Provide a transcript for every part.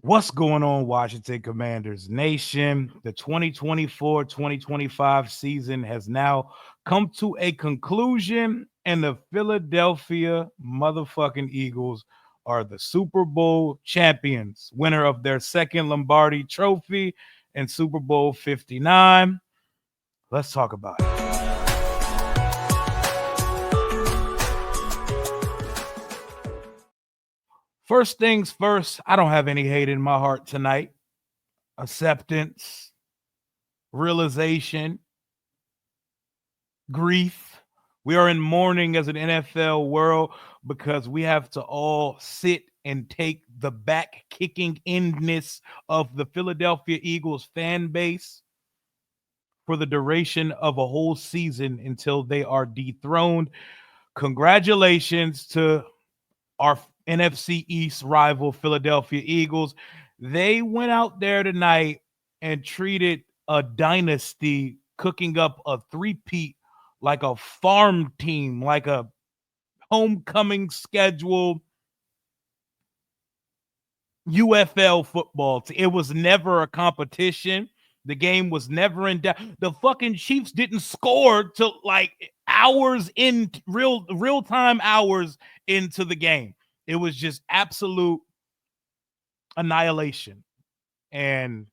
What's going on, Washington Commanders Nation? The 2024-2025 season has now come to a conclusion, and the Philadelphia motherfucking Eagles are the Super Bowl champions, winner of their second Lombardi trophy and Super Bowl 59. Let's talk about it. First things first, I don't have any hate in my heart tonight. Acceptance, realization, grief. We are in mourning as an NFL world because we have to all sit and take the back kicking inness of the Philadelphia Eagles fan base for the duration of a whole season until they are dethroned. Congratulations to our NFC East rival, Philadelphia Eagles. They went out there tonight and treated a dynasty, cooking up a three-peat like a farm team, like a homecoming schedule UFL football. It was never a competition. The game was never in doubt. The fucking Chiefs didn't score till like hours in real time hours into the game. It was just absolute annihilation. And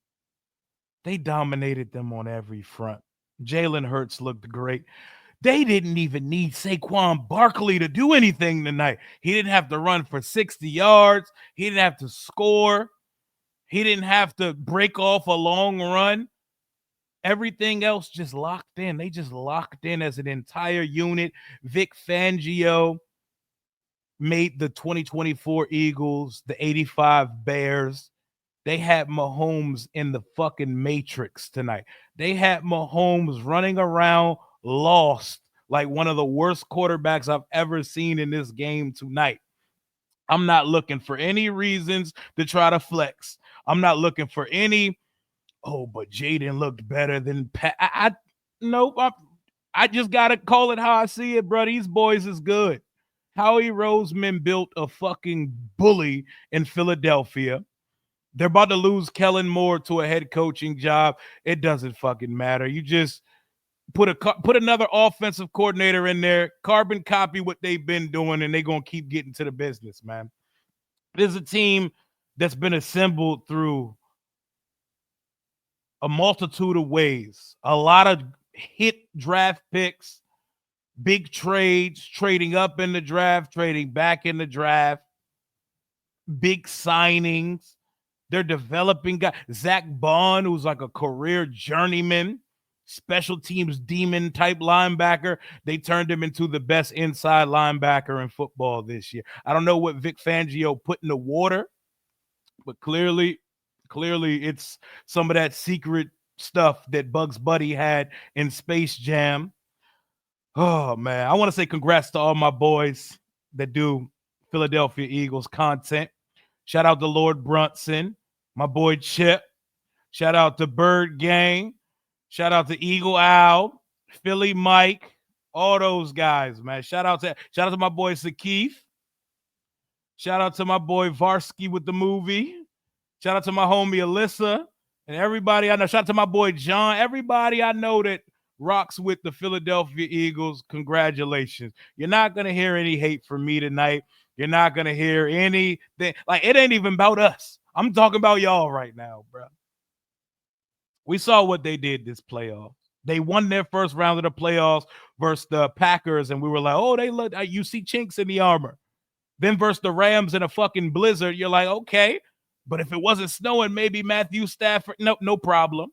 they dominated them on every front. Jalen Hurts looked great. They didn't even need Saquon Barkley to do anything tonight. He didn't have to run for 60 yards. He didn't have to score. He didn't have to break off a long run. Everything else just locked in. They just locked in as an entire unit. Vic Fangio made the 2024 Eagles, the 85 Bears. They had Mahomes in the fucking Matrix tonight. They had Mahomes running around lost like one of the worst quarterbacks I've ever seen in this game tonight. I'm not looking for any reasons to try to flex. I'm not looking for any, oh, but Jaden looked better than Pat. Nope. I just got to call it how I see it, bro. These boys is good. Howie Roseman built a fucking bully in Philadelphia. They're about to lose Kellen Moore to a head coaching job. It doesn't fucking matter. You just put another offensive coordinator in there, carbon copy what they've been doing, and they're going to keep getting to the business, man. This is a team that's been assembled through a multitude of ways. A lot of hit draft picks, big trades, trading up in the draft, trading back in the draft, big signings. They're developing guys. Zach Bond, who's like a career journeyman, special teams demon type linebacker. They turned him into the best inside linebacker in football this year. I don't know what Vic Fangio put in the water, but clearly it's some of that secret stuff that Bugs Bunny had in Space Jam. Oh man, I want to say congrats to all my boys that do Philadelphia Eagles content. Shout out to Lord Brunson, my boy Chip. Shout out to Bird Gang. Shout out to Eagle Owl, Philly Mike, all those guys, man. Shout out to my boy Sakif. Shout out to my boy Varsky with the movie. Shout out to my homie Alyssa and everybody I know. Shout out to my boy John. Everybody I know that rocks with the Philadelphia Eagles. Congratulations. You're not going to hear any hate from me tonight. You're not going to hear anything. Like, it ain't even about us. I'm talking about y'all right now, bro. We saw what they did this playoff. They won their first round of the playoffs versus the Packers, and we were like, oh, they look, you see chinks in the armor. Then versus the Rams in a fucking blizzard, you're like, okay. But if it wasn't snowing, maybe Matthew Stafford, no problem.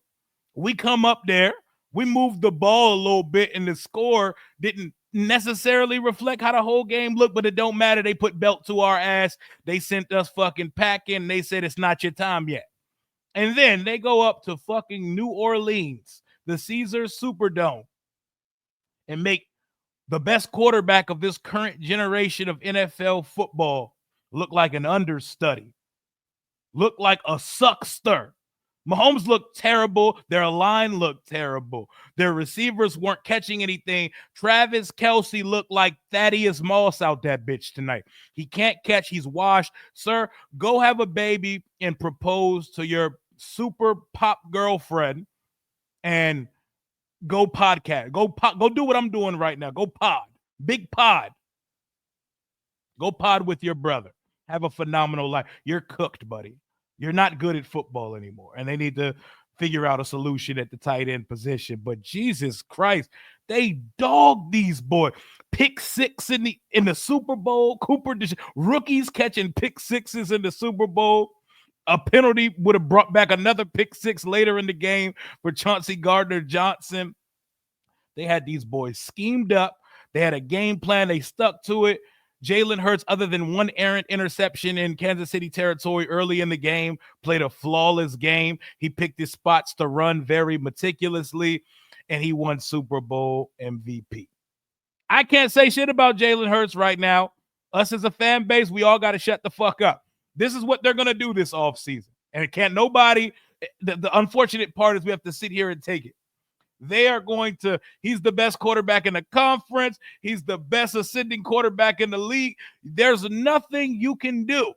We come up there, we moved the ball a little bit, and the score didn't necessarily reflect how the whole game looked, but it don't matter. They put belt to our ass. They sent us fucking packing. They said it's not your time yet. And then they go up to fucking New Orleans, the Caesars Superdome, and make the best quarterback of this current generation of NFL football look like an understudy, look like a suckster. Mahomes looked terrible. Their line looked terrible. Their receivers weren't catching anything. Travis Kelce looked like Thaddeus Moss out that bitch tonight. He can't catch. He's washed. Sir, go have a baby and propose to your super pop girlfriend and go podcast. Go do what I'm doing right now. Go pod. Big pod. Go pod with your brother. Have a phenomenal life. You're cooked, buddy. You're not good at football anymore. And they need to figure out a solution at the tight end position. But Jesus Christ, they dogged these boys. Pick six in the Super Bowl. Rookies catching pick sixes in the Super Bowl. A penalty would have brought back another pick six later in the game for Chauncey Gardner-Johnson. They had these boys schemed up. They had a game plan. They stuck to it. Jalen Hurts, other than one errant interception in Kansas City territory early in the game, played a flawless game. He picked his spots to run very meticulously, and he won Super Bowl MVP. I can't say shit about Jalen Hurts right now. Us as a fan base, we all got to shut the fuck up. This is what they're going to do this offseason. And it can't nobody – the unfortunate part is we have to sit here and take it. They are going to – he's the best quarterback in the conference. He's the best ascending quarterback in the league. There's nothing you can do.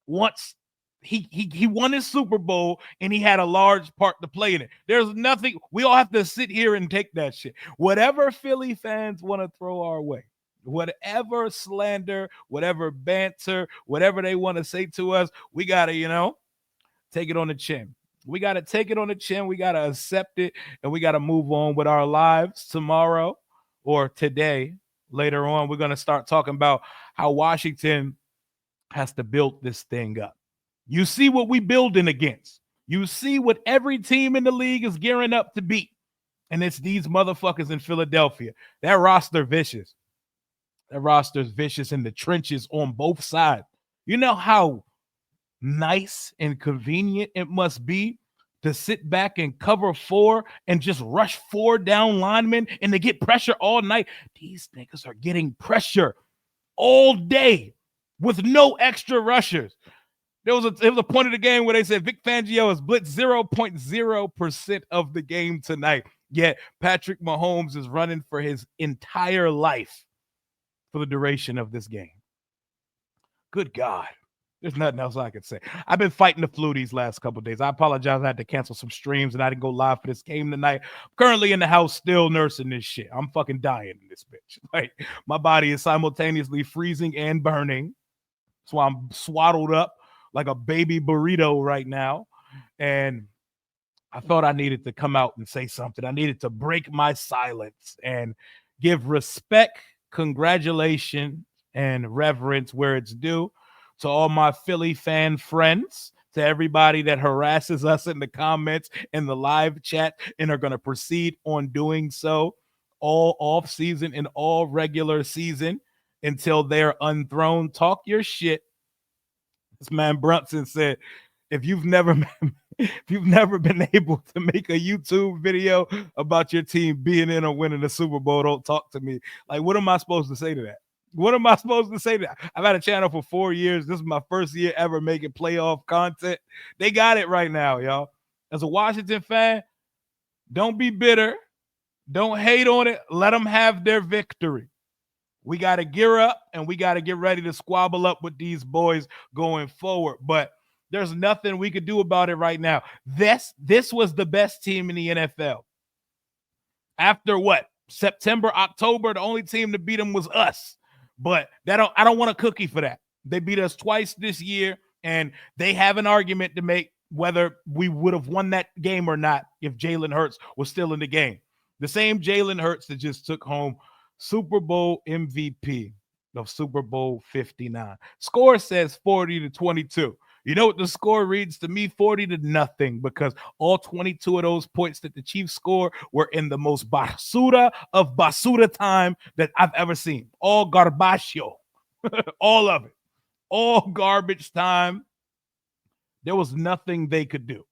Once he won his Super Bowl and he had a large part to play in it. There's nothing – we all have to sit here and take that shit. Whatever Philly fans want to throw our way, whatever slander, whatever banter, whatever they want to say to us, we got to, take it on the chin. We got to take it on the chin. We got to accept it, and we got to move on with our lives tomorrow or today. Later on, we're going to start talking about how Washington has to build this thing up. You see what we building against. You see what every team in the league is gearing up to beat, and it's these motherfuckers in Philadelphia. That roster vicious. That roster's vicious in the trenches on both sides. You know how nice and convenient it must be to sit back and cover four and just rush four down linemen and to get pressure all night. These niggas are getting pressure all day with no extra rushers. There was a point of the game where they said Vic Fangio has blitzed 0.0% of the game tonight. Yet Patrick Mahomes is running for his entire life for the duration of this game. Good God. There's nothing else I could say. I've been fighting the flu these last couple of days. I apologize. I had to cancel some streams and I didn't go live for this game tonight. I'm currently in the house still nursing this shit. I'm fucking dying in this bitch. Like, my body is simultaneously freezing and burning. That's why I'm swaddled up like a baby burrito right now. And I thought I needed to come out and say something. I needed to break my silence and give respect, congratulations, and reverence where it's due. To all my Philly fan friends, to everybody that harasses us in the comments and the live chat and are going to proceed on doing so all off season and all regular season until they're unthrown. Talk your shit. This man Brunson said, if you've never been able to make a YouTube video about your team being in or winning the Super Bowl, don't talk to me. Like, what am I supposed to say to that? What am I supposed to say to that? I've had a channel for 4 years. This is my first year ever making playoff content. They got it right now, y'all. As a Washington fan, don't be bitter. Don't hate on it. Let them have their victory. We got to gear up, and we got to get ready to squabble up with these boys going forward. But there's nothing we could do about it right now. This was the best team in the NFL. After what? September, October, the only team to beat them was us. But I don't want a cookie for that. They beat us twice this year, and they have an argument to make whether we would have won that game or not if Jalen Hurts was still in the game. The same Jalen Hurts that just took home Super Bowl MVP of Super Bowl 59. Score says 40-22. You know what the score reads to me? 40-0, because all 22 of those points that the Chiefs scored were in the most basura of basura time that I've ever seen. All garbaggio. All of it. All garbage time. There was nothing they could do.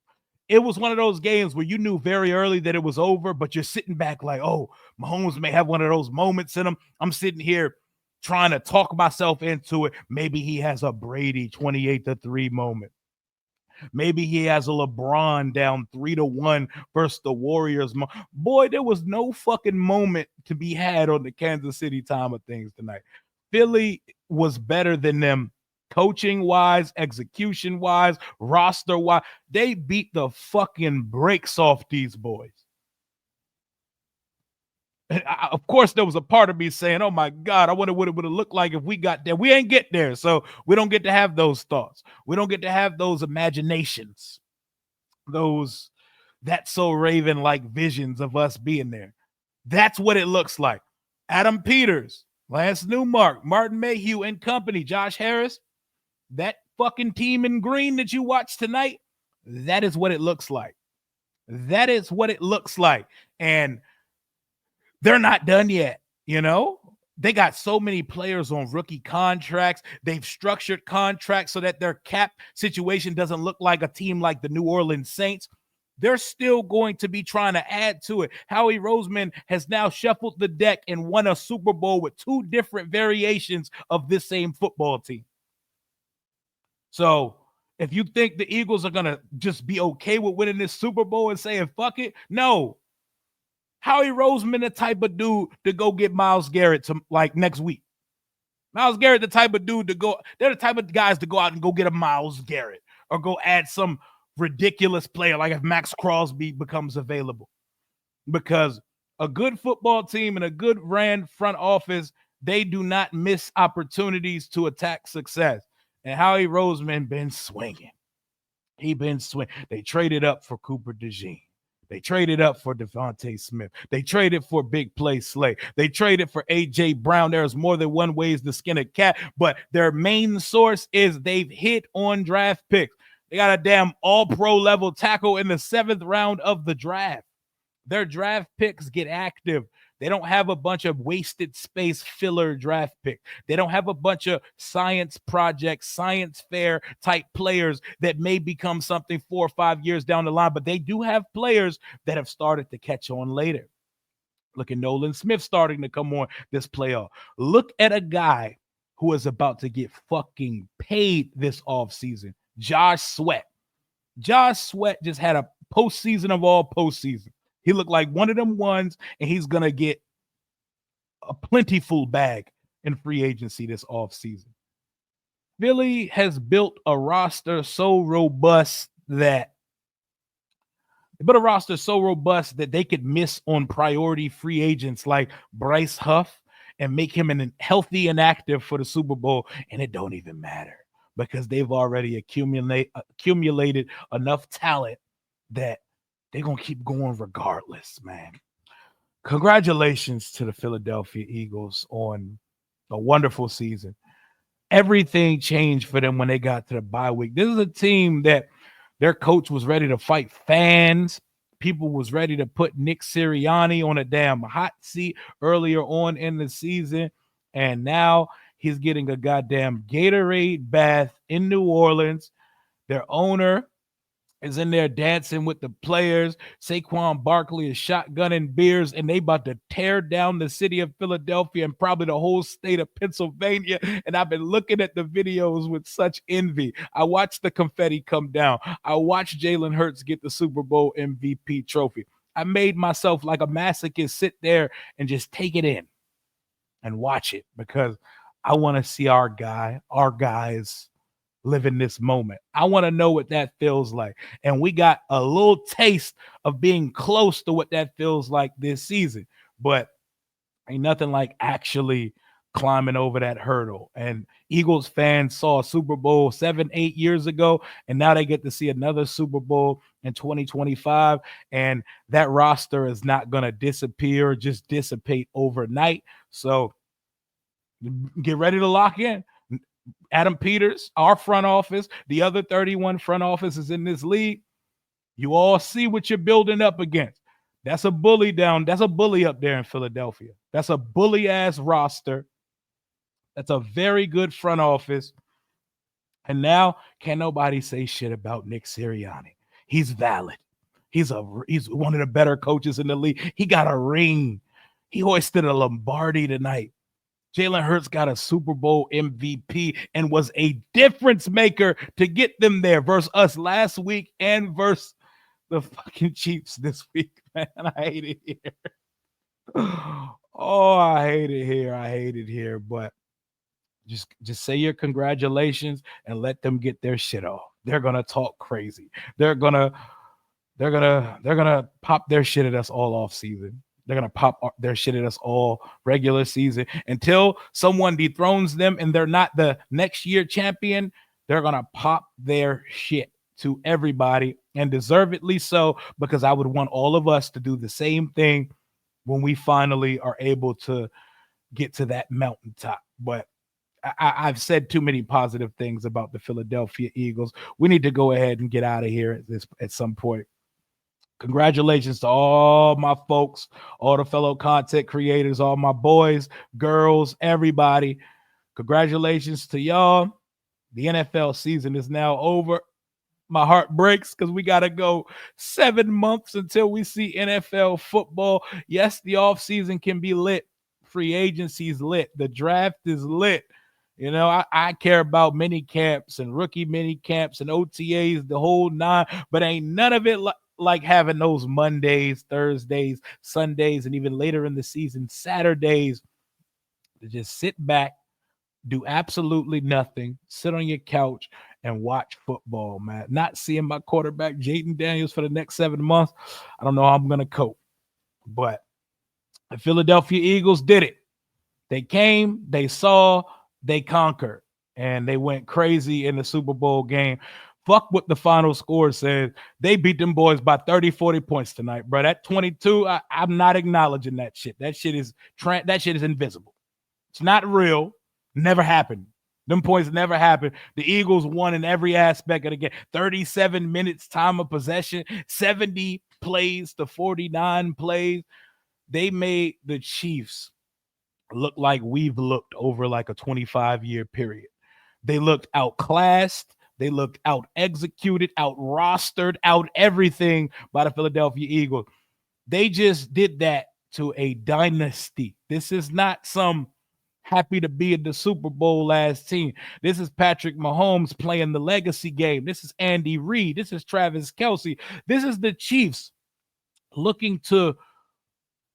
It was one of those games where you knew very early that it was over, but you're sitting back like, oh, Mahomes may have one of those moments in him. I'm sitting here trying to talk myself into it. Maybe he has a Brady 28-3 moment. Maybe he has a LeBron down 3-1 versus the Warriors. Boy, there was no fucking moment to be had on the Kansas City time of things tonight. Philly was better than them coaching wise, execution wise, roster wise. They beat the fucking brakes off these boys. Of course, there was a part of me saying, oh my God, I wonder what it would have looked like if we got there. We ain't get there. So we don't get to have those thoughts. We don't get to have those imaginations, those That's So Raven like visions of us being there. That's what it looks like. Adam Peters, Lance Newmark, Martin Mayhew and company, Josh Harris, that fucking team in green that you watched tonight, that is what it looks like. That is what it looks like. And they're not done yet, you know? They got so many players on rookie contracts. They've structured contracts so that their cap situation doesn't look like a team like the New Orleans Saints. They're still going to be trying to add to it. Howie Roseman has now shuffled the deck and won a Super Bowl with two different variations of this same football team. So if you think the Eagles are going to just be okay with winning this Super Bowl and saying, fuck it, no. Howie Roseman, the type of dude to go get Myles Garrett to like next week. Myles Garrett, the type of dude to go, they're the type of guys to go out and go get a Myles Garrett or go add some ridiculous player like if Max Crosby becomes available. Because a good football team and a good ran front office, they do not miss opportunities to attack success. And Howie Roseman been swinging. He been swinging. They traded up for Cooper DeJean. They traded up for Devontae Smith. They traded for Big Play Slay. They traded for A.J. Brown. There's more than one ways to skin a cat, but their main source is they've hit on draft picks. They got a damn all-pro level tackle in the 7th round of the draft. Their draft picks get active. They don't have a bunch of wasted space filler draft picks. They don't have a bunch of science projects, science fair type players that may become something 4 or 5 years down the line, but they do have players that have started to catch on later. Look at Nolan Smith starting to come on this playoff. Look at a guy who is about to get fucking paid this offseason, Josh Sweat. Josh Sweat just had a postseason of all postseason. He looked like one of them ones, and he's going to get a plentiful bag in free agency this offseason. Philly has built a roster so robust that they could miss on priority free agents like Bryce Huff and make him an healthy and active for the Super Bowl, and it don't even matter because they've already accumulated enough talent that they're going to keep going regardless, man. Congratulations to the Philadelphia Eagles on a wonderful season. Everything changed for them when they got to the bye week. This is a team that their coach was ready to fight fans. People was ready to put Nick Sirianni on a damn hot seat earlier on in the season. And now he's getting a goddamn Gatorade bath in New Orleans. Their owner is in there dancing with the players. Saquon Barkley is shotgunning beers, and they about to tear down the city of Philadelphia and probably the whole state of Pennsylvania. And I've been looking at the videos with such envy. I watched the confetti come down. I watched Jalen Hurts get the Super Bowl MVP trophy. I made myself like a masochist sit there and just take it in and watch it because I want to see our guys live in this moment. I want to know what that feels like. And we got a little taste of being close to what that feels like this season, but ain't nothing like actually climbing over that hurdle. And Eagles fans saw a Super Bowl 7-8 years ago, and now they get to see another Super Bowl in 2025. And that roster is not going to disappear, just dissipate overnight. So get ready to lock in. Adam Peters, our front office, the other 31 front offices in this league, you all see what you're building up against. That's a bully down. That's a bully up there in Philadelphia. That's a bully-ass roster. That's a very good front office. And now can't nobody say shit about Nick Sirianni. He's valid. He's one of the better coaches in the league. He got a ring. He hoisted a Lombardi tonight. Jalen Hurts got a Super Bowl MVP and was a difference maker to get them there versus us last week and versus the fucking Chiefs this week, man. I hate it here. Oh, I hate it here. I hate it here. But just say your congratulations and let them get their shit off. They're gonna talk crazy. They're gonna pop their shit at us all off season. They're gonna pop their shit at us all regular season until someone dethrones them and they're not the next year champion. They're gonna pop their shit to everybody, and deservedly so, because I would want all of us to do the same thing when we finally are able to get to that mountaintop. But I've said too many positive things about the Philadelphia Eagles. We need to go ahead and get out of here at some point. Congratulations to all my folks, all the fellow content creators, all my boys, girls, everybody. Congratulations to y'all. The NFL season is now over. My heart breaks because we got to go 7 months until we see NFL football. Yes, the offseason can be lit. Free agency is lit. The draft is lit. You know, I care about mini camps and rookie mini camps and OTAs, the whole nine, but ain't none of it like having those Mondays, Thursdays, Sundays, and even later in the season, Saturdays, to just sit back, do absolutely nothing, sit on your couch and watch football, man. Not seeing my quarterback, Jayden Daniels, for the next 7 months. I don't know how I'm going to cope. But the Philadelphia Eagles did it. They came, they saw, they conquered, and they went crazy in the Super Bowl game. Fuck what the final score says. They beat them boys by 30, 40 points tonight, bro. That 22, I'm not acknowledging that shit. That shit is invisible. It's not real. Never happened. Them points never happened. The Eagles won in every aspect of the game. 37 minutes time of possession, 70 plays to 49 plays. They made the Chiefs look like we've looked over like a 25-year period. They looked outclassed. They looked out executed, out rostered, out everything by the Philadelphia Eagles. They just did that to a dynasty. This is not some happy to be in the Super Bowl last team. This is Patrick Mahomes playing the legacy game. This is Andy Reid. This is Travis Kelce. This is the Chiefs looking to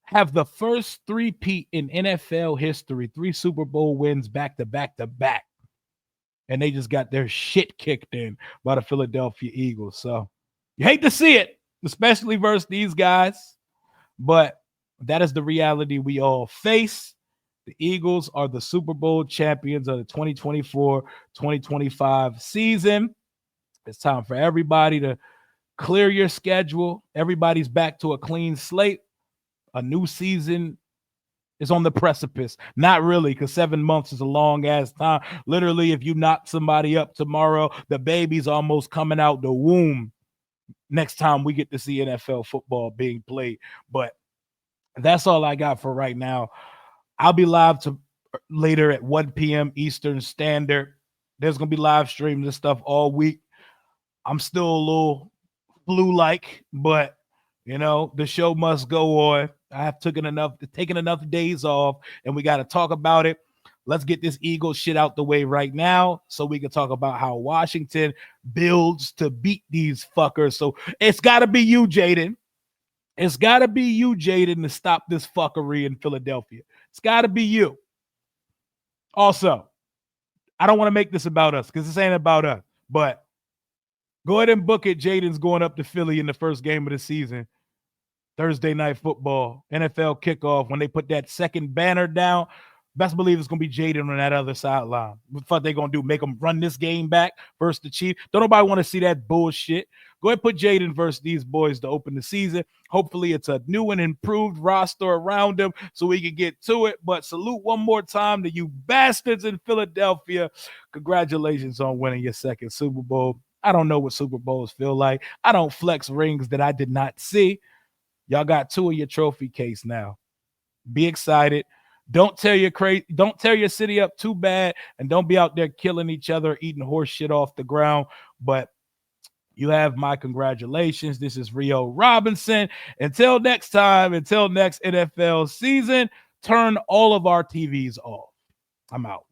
have the first three-peat in NFL history, 3 Super Bowl wins back to back to back. And they just got their shit kicked in by the Philadelphia Eagles. So you hate to see it, especially versus these guys, but that is the reality we all face. The Eagles are the Super Bowl champions of the 2024-2025 season. It's time for everybody to clear your schedule. Everybody's back to a clean slate. A new season is on the precipice. Not really, because 7 months is a long ass time. Literally, if you knock somebody up tomorrow, the baby's almost coming out the womb next time we get to see NFL football being played. But that's all I got for right now. I'll be live later at 1 p.m. Eastern Standard. There's going to be live streams and stuff all week. I'm still a little flu-like, but, you know, the show must go on. I have taken enough days off, and we got to talk about it. Let's get this Eagle shit out the way right now so we can talk about how Washington builds to beat these fuckers. So it's got to be you, Jaden. It's got to be you, Jaden, to stop this fuckery in Philadelphia. It's got to be you. Also, I don't want to make this about us because this ain't about us, but go ahead and book it. Jaden's going up to Philly in the first game of the season. Thursday night football, NFL kickoff. When they put that second banner down, best believe it's going to be Jaden on that other sideline. What the fuck they going to do? Make them run this game back versus the Chiefs? Don't nobody want to see that bullshit. Go ahead and put Jaden versus these boys to open the season. Hopefully it's a new and improved roster around them so we can get to it. But salute one more time to you bastards in Philadelphia. Congratulations on winning your second Super Bowl. I don't know what Super Bowls feel like. I don't flex rings that I did not see. Y'all got 2 in your trophy case now. Be excited. Don't tear your city up too bad, and don't be out there killing each other, eating horse shit off the ground. But you have my congratulations. This is Rio Robinson. Until next time, until next NFL season, turn all of our TVs off. I'm out.